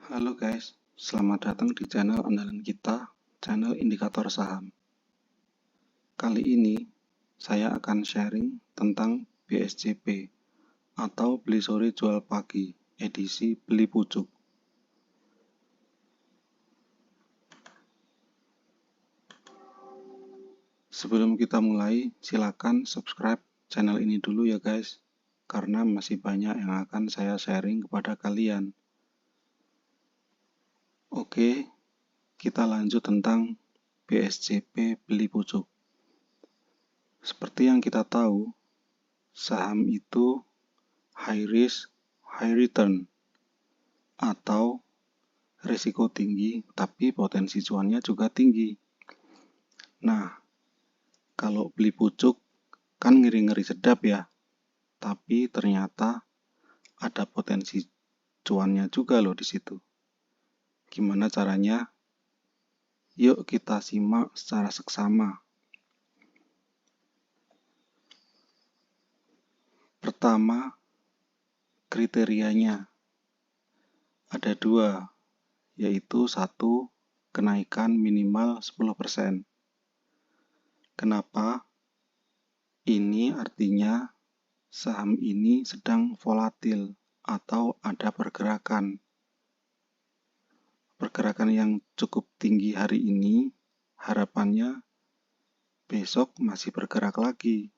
Halo guys, selamat datang di channel andalan kita, channel indikator saham. Kali ini saya akan sharing tentang BSCP atau beli sore jual pagi, edisi beli pucuk. Sebelum kita mulai, silakan subscribe channel ini dulu ya guys, karena masih banyak yang akan saya sharing kepada kalian. Oke, kita lanjut tentang BSCP beli pucuk. Seperti yang kita tahu, saham itu high risk, high return, atau risiko tinggi tapi potensi cuannya juga tinggi. Nah, kalau beli pucuk kan ngeri-ngeri sedap ya, tapi ternyata ada potensi cuannya juga loh di situ. Gimana caranya? Yuk kita simak secara seksama. Pertama, kriterianya ada dua, yaitu satu, kenaikan minimal 10%. Kenapa? Ini artinya saham ini sedang volatil atau ada pergerakan. Pergerakan yang cukup tinggi hari ini, harapannya besok masih bergerak lagi,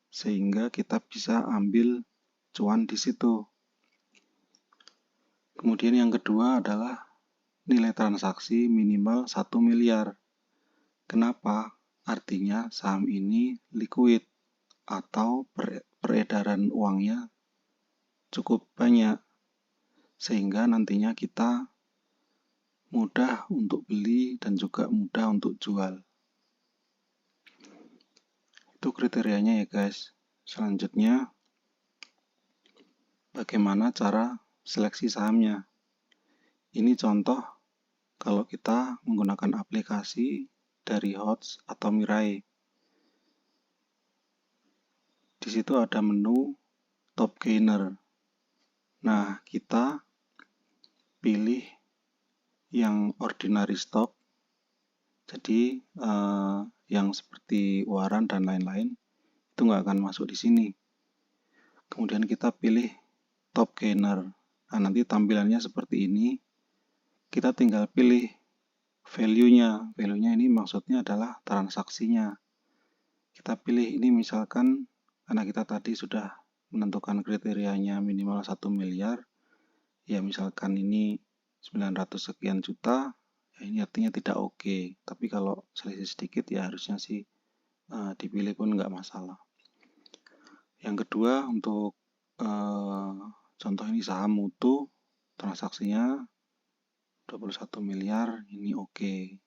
sehingga kita bisa ambil cuan di situ. Kemudian yang kedua adalah nilai transaksi minimal 1 miliar. Kenapa? Artinya saham ini liquid atau peredaran uangnya cukup banyak, sehingga nantinya kita mudah untuk beli dan juga mudah untuk jual. Itu kriterianya ya guys. Selanjutnya, bagaimana cara seleksi sahamnya? Ini contoh kalau kita menggunakan aplikasi dari HODS atau Mirai. Di situ ada menu top gainer. Nah, kita pilih yang ordinary stock, jadi yang seperti waran dan lain-lain itu nggak akan masuk di sini. Kemudian kita pilih top gainer. Nah, nanti tampilannya seperti ini. Kita tinggal pilih value-nya. Value-nya ini maksudnya adalah transaksinya. Kita pilih ini misalkan karena kita tadi sudah menentukan kriterianya minimal 1 miliar. Ya misalkan ini 900 sekian juta, ya ini artinya tidak oke. Tapi kalau selisih sedikit ya harusnya sih dipilih pun nggak masalah. Yang kedua untuk contoh ini saham mutu, transaksinya 21 miliar, ini oke.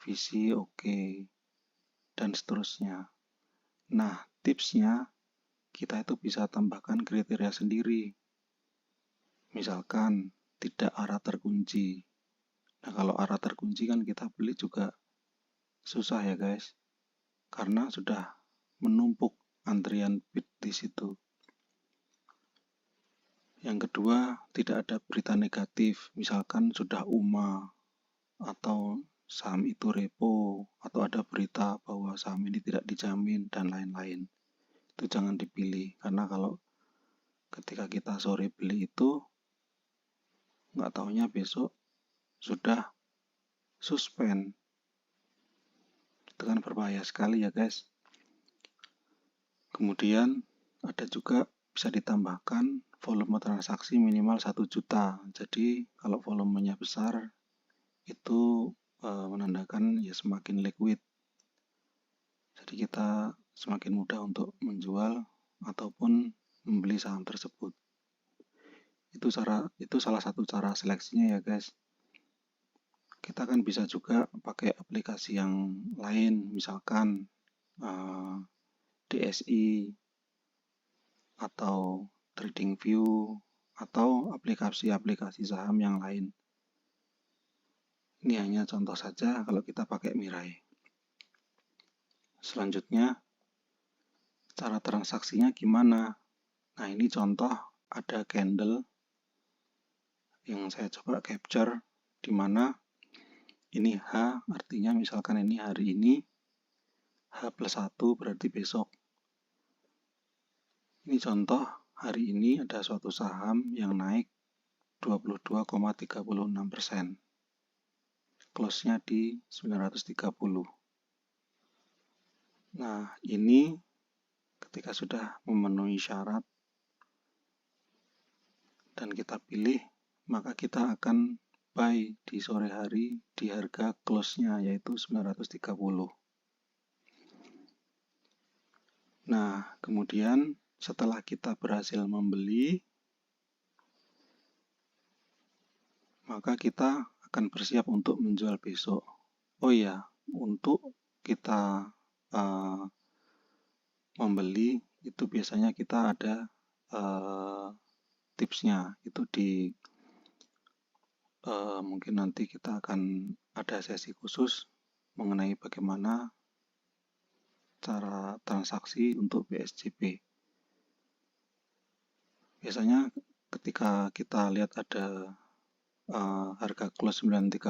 Visi oke. Dan seterusnya. Nah, tipsnya kita itu bisa tambahkan kriteria sendiri. Misalkan tidak arah terkunci. Nah, kalau arah terkunci kan kita beli juga susah ya guys, karena sudah menumpuk antrian bid di situ. Yang kedua, tidak ada berita negatif, misalkan sudah UMA atau saham itu repo, atau ada berita bahwa saham ini tidak dijamin dan lain-lain. Itu jangan dipilih, karena kalau ketika kita sore beli itu nggak taunya besok sudah suspend. Itu kan berbahaya sekali ya guys. Kemudian ada juga bisa ditambahkan volume transaksi minimal 1 juta. Jadi kalau volumenya besar itu menandakan ya semakin liquid. Jadi kita semakin mudah untuk menjual ataupun membeli saham tersebut. Itu salah satu cara seleksinya ya guys. Kita kan bisa juga pakai aplikasi yang lain, misalkan DSI atau TradingView atau aplikasi-aplikasi saham yang lain. Ini hanya contoh saja kalau kita pakai Mirai. Selanjutnya, cara transaksinya gimana? Nah, ini contoh ada candle yang saya coba capture, di mana ini H artinya misalkan ini hari ini, H plus 1 berarti besok. Ini contoh, hari ini ada suatu saham yang naik 22,36%. Close-nya di 930. Nah, ini ketika sudah memenuhi syarat dan kita pilih, maka kita akan buy di sore hari di harga close-nya yaitu 930. Nah, kemudian setelah kita berhasil membeli, maka kita akan bersiap untuk menjual besok. Oh iya, untuk kita membeli itu biasanya kita ada tipsnya. Itu di mungkin nanti kita akan ada sesi khusus mengenai bagaimana cara transaksi untuk BSCP. Biasanya ketika kita lihat ada harga close 930,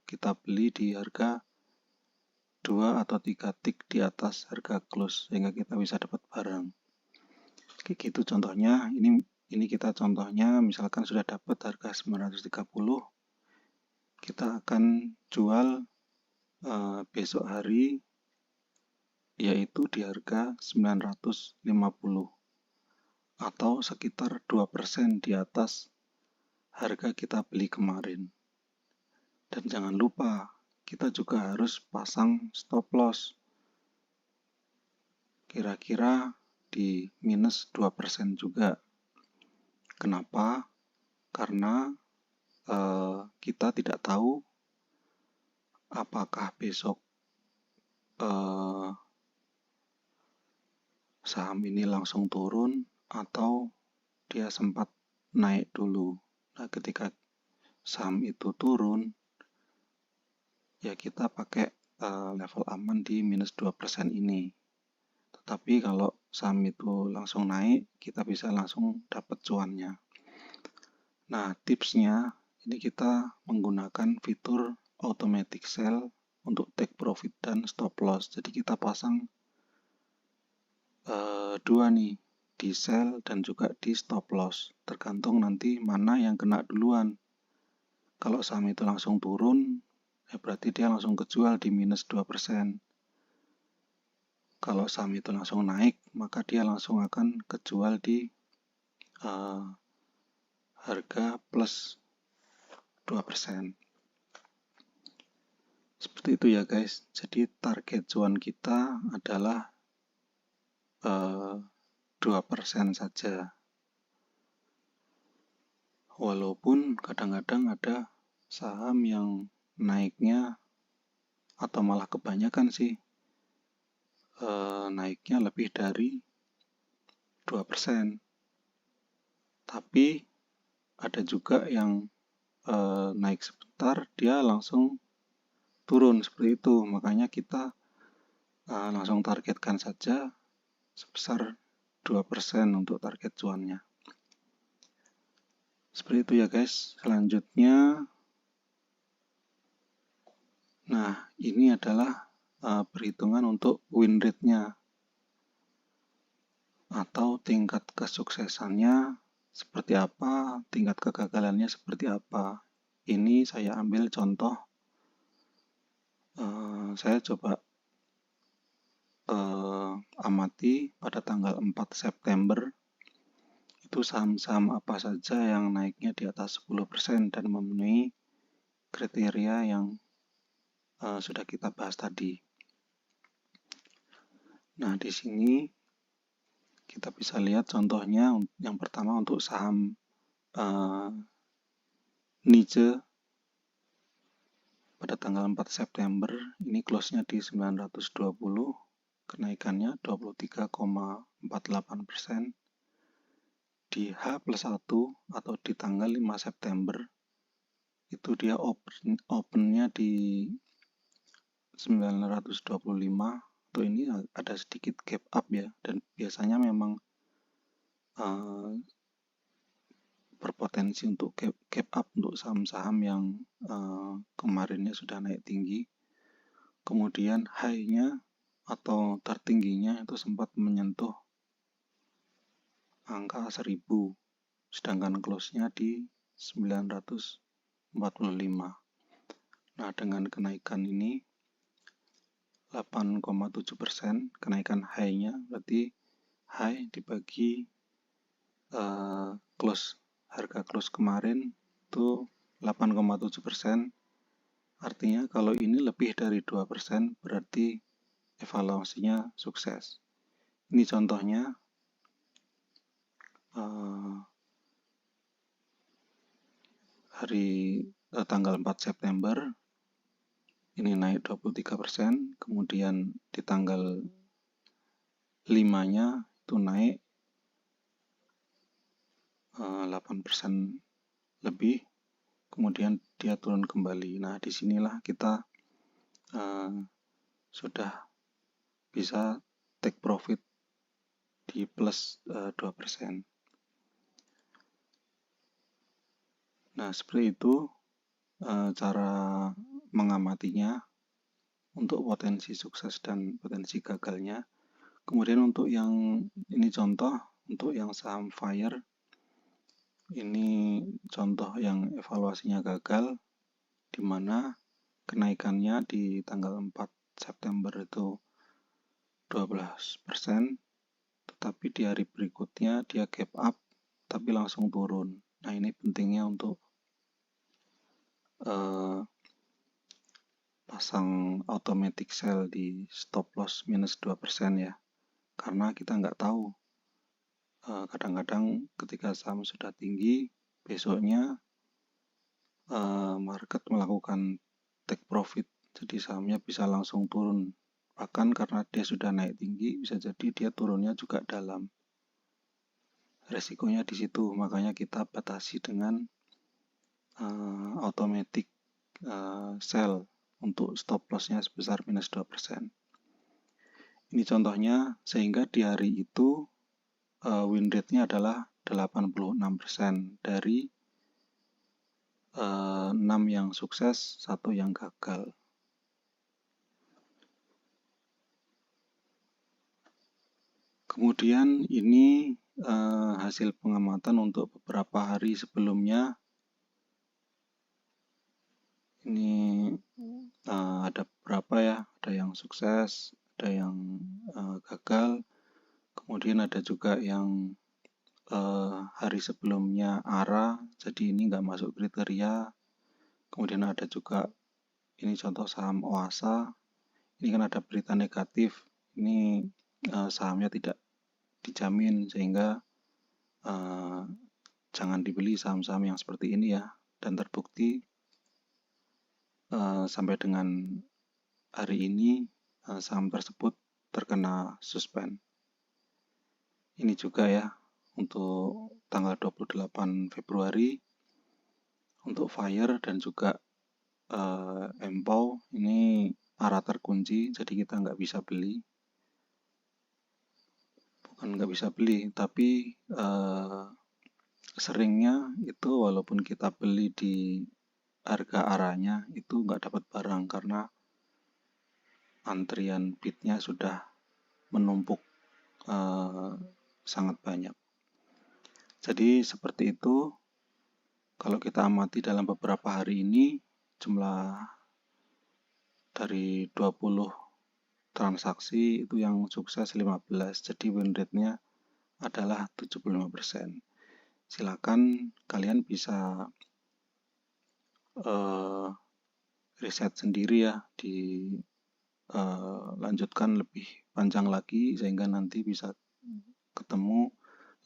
kita beli di harga 2 atau 3 tick di atas harga close sehingga kita bisa dapat barang. Kayak gitu contohnya. Ini kita contohnya misalkan sudah dapat harga 930, kita akan jual besok hari yaitu di harga 950 atau sekitar 2% di atas harga kita beli kemarin. Dan jangan lupa, kita juga harus pasang stop loss. Kira-kira di minus 2% juga. Kenapa? Karena kita tidak tahu apakah besok saham ini langsung turun atau dia sempat naik dulu. Nah, ketika saham itu turun, ya kita pakai level aman di minus 2% ini. Tetapi kalau saham itu langsung naik, kita bisa langsung dapat cuannya. Nah, tipsnya ini kita menggunakan fitur automatic sell untuk take profit dan stop loss. Jadi kita pasang dua nih, di sell dan juga di stop loss. Tergantung nanti mana yang kena duluan. Kalau saham itu langsung turun, ya berarti dia langsung kejual di minus 2%. Kalau saham itu langsung naik, maka dia langsung akan kejual di harga plus 2%. Seperti itu ya guys. Jadi target cuan kita adalah 2% saja. Walaupun kadang-kadang ada saham yang naiknya atau malah kebanyakan sih naiknya lebih dari 2%. Tapi ada juga yang naik sebentar dia langsung turun seperti itu. Makanya kita langsung targetkan saja sebesar 2% untuk target cuannya. Seperti itu ya guys. Selanjutnya, nah ini adalah perhitungan untuk win rate-nya atau tingkat kesuksesannya seperti apa, tingkat kegagalannya seperti apa. Ini saya ambil contoh, saya coba amati pada tanggal 4 September itu saham-saham apa saja yang naiknya di atas 10% dan memenuhi kriteria yang sudah kita bahas tadi. Nah, di sini kita bisa lihat contohnya yang pertama untuk saham Niche pada tanggal 4 September ini close-nya di 920, kenaikannya 23,48%. Di H plus 1 atau di tanggal 5 September itu dia open-nya di 925, atau ini ada sedikit gap up ya, dan biasanya memang potensi untuk gap up untuk saham-saham yang kemarinnya sudah naik tinggi. Kemudian high-nya atau tertingginya itu sempat menyentuh angka 1000, sedangkan close-nya di 945. Nah, dengan kenaikan ini 8,7%, kenaikan high-nya berarti high dibagi harga close kemarin itu 8,7%. Artinya kalau ini lebih dari 2% berarti evaluasinya sukses. Ini contohnya tanggal 4 September ini naik 23%, kemudian di tanggal 5-nya itu naik 8% lebih, kemudian dia turun kembali. Nah, disinilah kita sudah bisa take profit di plus 2%. Nah, seperti itu cara mengamatinya untuk potensi sukses dan potensi gagalnya. Kemudian untuk yang ini contoh, untuk yang saham FIRE, ini contoh yang evaluasinya gagal, di mana kenaikannya di tanggal 4 September itu 12%, tetapi di hari berikutnya dia gap up, tapi langsung turun. Nah, ini pentingnya untuk pasang automatic sell di stop loss minus 2% ya, karena kita nggak tahu, kadang-kadang ketika saham sudah tinggi, besoknya market melakukan take profit, jadi sahamnya bisa langsung turun, bahkan karena dia sudah naik tinggi bisa jadi dia turunnya juga dalam. Resikonya di situ, makanya kita batasi dengan automatic sell untuk stop loss-nya sebesar minus 2%. Ini contohnya, sehingga di hari itu win rate-nya adalah 86% dari 6 yang sukses, 1 yang gagal. Kemudian ini hasil pengamatan untuk beberapa hari sebelumnya. Ini ada beberapa ya, ada yang sukses, ada yang gagal, kemudian ada juga yang hari sebelumnya ARA, jadi ini nggak masuk kriteria. Kemudian ada juga ini contoh saham OASA, ini kan ada berita negatif, ini sahamnya tidak dijamin, sehingga jangan dibeli saham-saham yang seperti ini ya. Dan terbukti sampai dengan hari ini saham tersebut terkena suspend. Ini juga ya untuk tanggal 28 Februari untuk FIRE dan juga MPOW ini arah terkunci, jadi kita nggak bisa beli. Bukan nggak bisa beli, tapi seringnya itu walaupun kita beli di harga arahnya itu nggak dapat barang karena antrian bidnya sudah menumpuk sangat banyak. Jadi seperti itu. Kalau kita amati dalam beberapa hari ini, jumlah dari 20 transaksi itu yang sukses 15, jadi win rate-nya adalah 75%. Silakan kalian bisa riset sendiri ya, lanjutkan lebih panjang lagi sehingga nanti bisa ketemu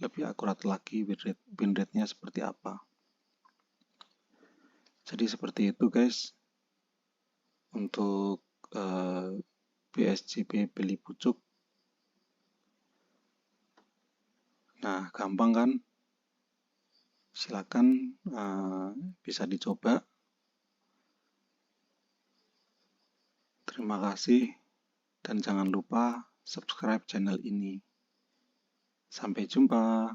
lebih akurat lagi win rate-nya seperti apa. Jadi seperti itu guys untuk BSJP beli pucuk. Nah, gampang kan? Silakan bisa dicoba. Terima kasih dan jangan lupa subscribe channel ini. Sampai jumpa.